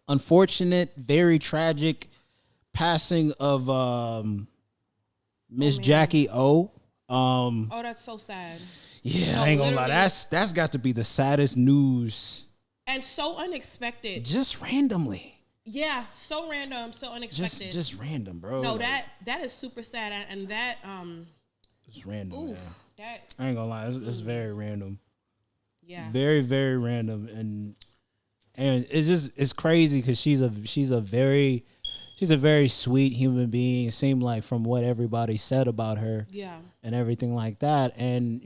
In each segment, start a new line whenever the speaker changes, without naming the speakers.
unfortunate, very tragic passing of Miss Jacki O.
Oh, that's so sad.
Yeah,
No,
I ain't gonna lie.
literally.
That's got to be the saddest news.
And so unexpected.
Just randomly.
Yeah, so random, so unexpected.
Just random, bro.
No,
like,
that is super sad, and that
it's random.
oof,
Man.
that
I ain't gonna lie. It's very random.
yeah.
Very, very random, and it's crazy because she's a very sweet human being. It seemed like from what everybody said about her,
Yeah.
and everything like that, and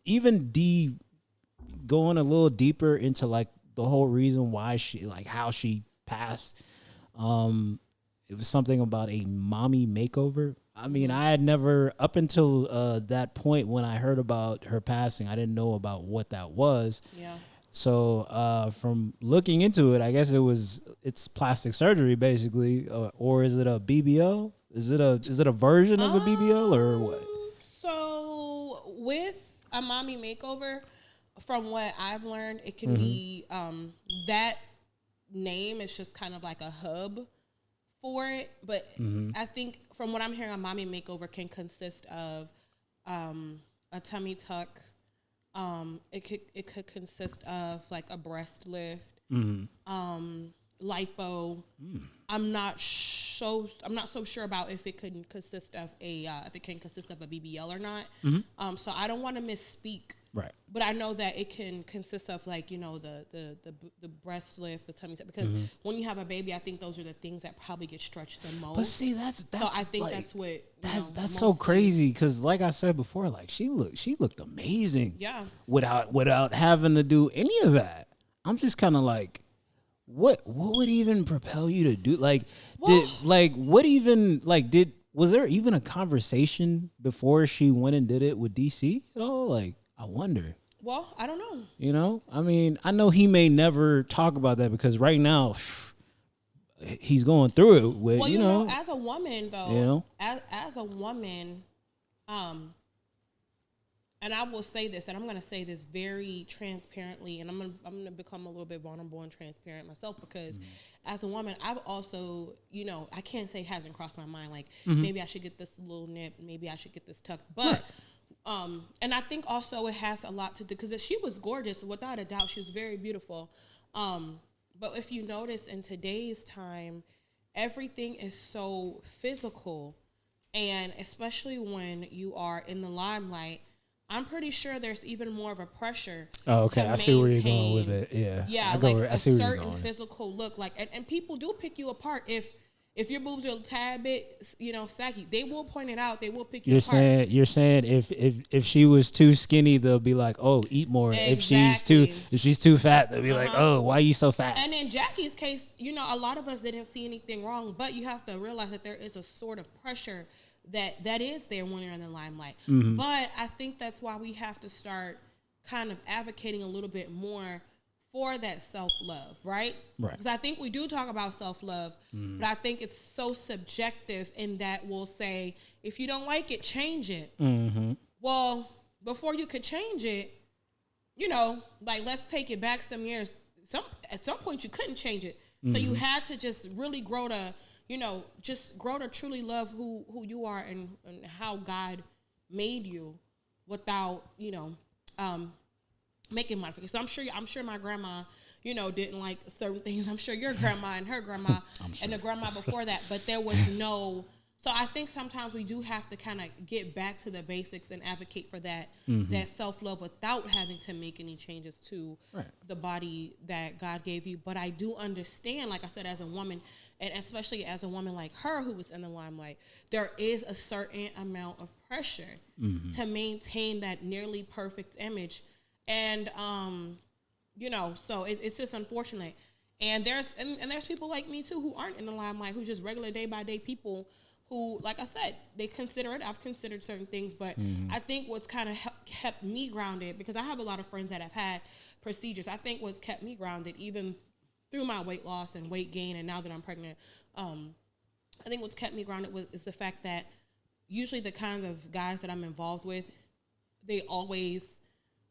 even going a little deeper into like the whole reason why she how she passed. It was something about a mommy makeover. I mean, I had never, up until that point when I heard about her passing, I didn't know about what that was.
Yeah.
So from looking into it, I guess it's plastic surgery basically, or is it a BBL? Is it a version of a BBL or what?
So with a mommy makeover, from what I've learned, it can be that name is just kind of like a hub for it. But I think from what I'm hearing, a mommy makeover can consist of a tummy tuck. It could consist of like a breast lift, lipo. I'm not so sure about if it can consist of a BBL or not. So I don't want to misspeak.
Right.
But I know that it can consist of like the breast lift, the tummy tuck, because when you have a baby, I think those are the things that probably get stretched the most.
But see, that's
so I think
like,
that's what
that's so crazy because, like I said before, like she looked amazing.
Yeah.
Without having to do any of that, I'm just kind of like, what would even propel you to do was there even a conversation before she went and did it with DC at all? Like, I wonder.
Well, I don't know.
I mean, I know he may never talk about that because right now he's going through it with,
well, as a woman though, as a woman, and I will say this, and I'm going to say this very transparently, and I'm going to become a little bit vulnerable and transparent myself because as a woman, I've also, I can't say it hasn't crossed my mind, like maybe I should get this little nip, maybe I should get this tuck, but and I think also it has a lot to do because she was gorgeous, without a doubt, she was very beautiful. But if you notice in today's time, everything is so physical, and especially when you are in the limelight, I'm pretty sure there's even more of a pressure.
Oh, okay. I see where you're going with it. Yeah.
Yeah, a certain physical look. Like, and people do pick you apart if your boobs are a tad bit, saggy. They will point it out. They will pick you apart.
You're saying if she was too skinny, they'll be like, oh, eat more.
Exactly.
If she's too fat, they'll be like, oh, why are you so fat?
And in Jacki's case, a lot of us didn't see anything wrong, but you have to realize that there is a sort of pressure that is there when you're in the limelight. But I think that's why we have to start kind of advocating a little bit more for that self-love, right?
Right.
Because I think we do talk about self-love, but I think it's so subjective in that we'll say, if you don't like it, change it. Well, before you could change it, let's take it back some years. At some point you couldn't change it. So you had to just really grow to truly love who you are and how God made you without, making modifications. So I'm sure my grandma, didn't like certain things. I'm sure your grandma and her grandma and the grandma before that, but there was no. So I think sometimes we do have to kind of get back to the basics and advocate for that self-love without having to make any changes to the body that God gave you. But I do understand, like I said, as a woman, and especially as a woman like her who was in the limelight, there is a certain amount of pressure to maintain that nearly perfect image. And, so it's just unfortunate. And there's people like me too who aren't in the limelight, who just regular day by day people who, like I said, they consider it. I've considered certain things, but I think what's kind of kept me grounded, because I have a lot of friends that have had procedures. I think what's kept me grounded, even through my weight loss and weight gain, and now that I'm pregnant, I think what's kept me grounded is the fact that usually the kind of guys that I'm involved with, they always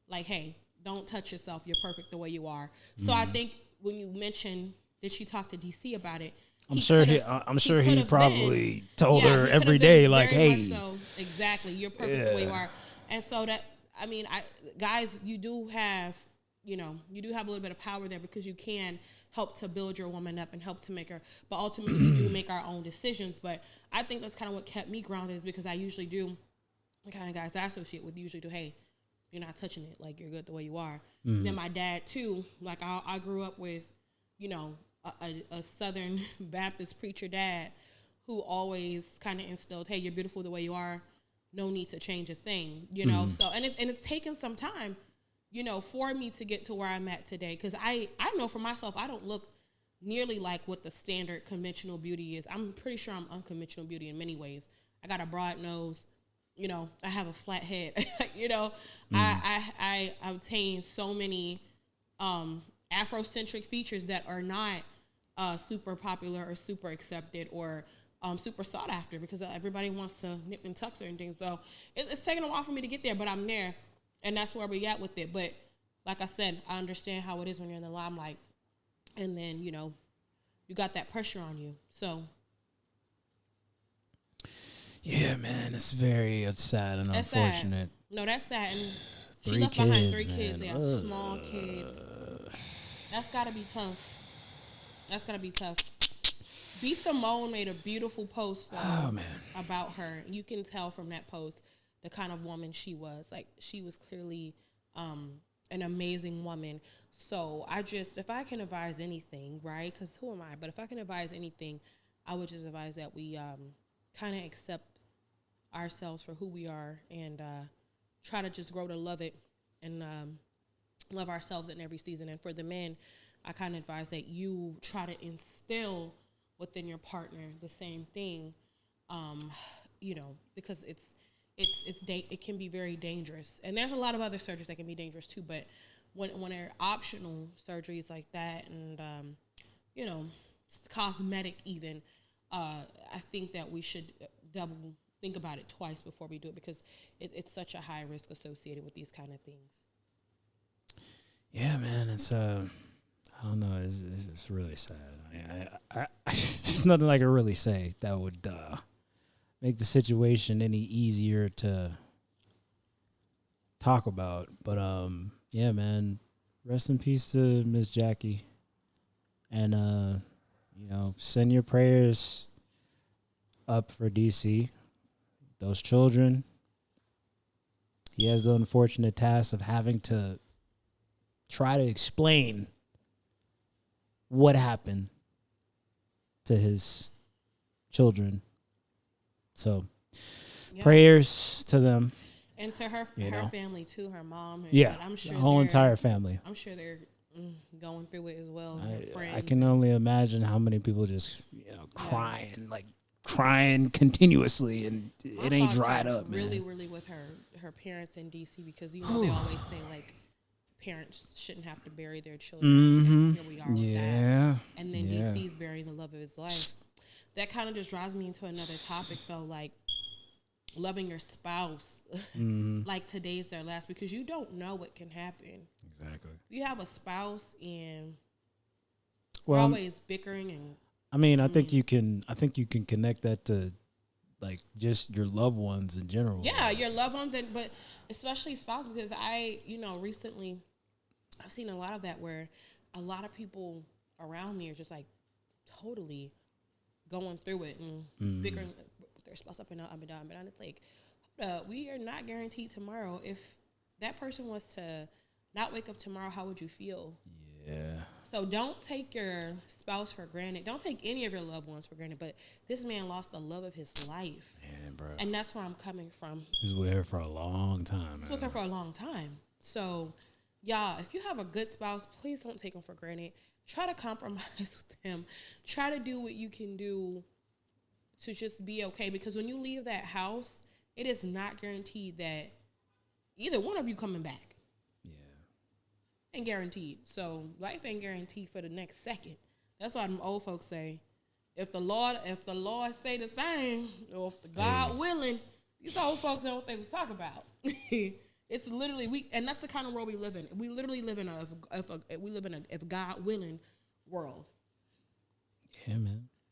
like, hey, don't touch yourself. You're perfect the way you are. So I think when you mention Did she talk to DC about it?
I'm sure he probably told her every day, like, hey.
So, exactly. You're perfect the way you are. And so guys, you do have a little bit of power there because you can help to build your woman up and help to make her, but ultimately we do make our own decisions. But I think that's kind of what kept me grounded, is because I usually do, the kind of guys I associate with usually do, hey, you're not touching it, like, you're good the way you are. Then my dad too, like, I grew up with, a Southern Baptist preacher dad who always kind of instilled, hey, you're beautiful the way you are, no need to change a thing, So, and it's taken some time, for me to get to where I'm at today. Because I know for myself, I don't look nearly like what the standard conventional beauty is. I'm pretty sure I'm unconventional beauty in many ways. I got a broad nose, I have a flat head, I obtain so many Afrocentric features that are not super popular or super accepted or super sought after, because everybody wants to nip and tuck certain things. So it's taken a while for me to get there, but I'm there, and that's where we at with it. But like I said, I understand how it is when you're in the limelight, and then you got that pressure on you. So
yeah, man, it's sad and unfortunate.
Sad. No, that's sad. And she left behind 3 kids. Yeah, small kids. That's gotta be tough. B. Simone made a beautiful post about her. You can tell from that post the kind of woman she was. Like, she was clearly an amazing woman. So if I can advise anything, right? Because who am I? But if I can advise anything, I would just advise that we kind of accept ourselves for who we are and try to just grow to love it and love ourselves in every season. And for the men, I kind of advise that you try to instill within your partner the same thing, because it can be very dangerous. And there's a lot of other surgeries that can be dangerous too, but when they're optional surgeries like that and, cosmetic even, I think that we should think about it twice before we do it, because it's such a high risk associated with these kind of things.
Yeah, man, it's I don't know, it's really sad. I there's nothing I can really say that would make the situation any easier to talk about. But yeah, man, rest in peace to Miss Jackie, and send your prayers up for DC. Those children. He has the unfortunate task of having to try to explain what happened to his children. So, prayers to them.
And to her family too, her mom.
I'm sure the whole entire family.
I'm sure they're going through it as well.
I can only imagine how many people just crying continuously, and it ain't dried up.
Really, really with her parents in DC, because they always say like parents shouldn't have to bury their children. And here we are with that. And then DC's burying the love of his life. That kind of just drives me into another topic though, like loving your spouse like today's their last, because you don't know what can happen.
Exactly.
You have a spouse and we're always bickering and
I mean, I think you can connect that to like just your loved ones in general.
Yeah, your loved ones, but especially spouse, because recently I've seen a lot of that where a lot of people around me are just like totally going through it and bickering with their spouse up and down. And it's like, we are not guaranteed tomorrow. If that person was to not wake up tomorrow, how would you feel?
Yeah.
So don't take your spouse for granted. Don't take any of your loved ones for granted. But this man lost the love of his life.
Man, bro.
And that's where I'm coming from.
He's with her for a long time.
He's with her for a long time. So, y'all, if you have a good spouse, please don't take him for granted. Try to compromise with him. Try to do what you can do to just be okay. Because when you leave that house, it is not guaranteed that either one of you coming back. Ain't guaranteed. So life ain't guaranteed for the next second. That's why them old folks say, if the Lord say the same, or if the God willing, these old folks know what they was talking about. It's literally and that's the kind of world we live in. We literally live in a if God willing world.
Yeah, man.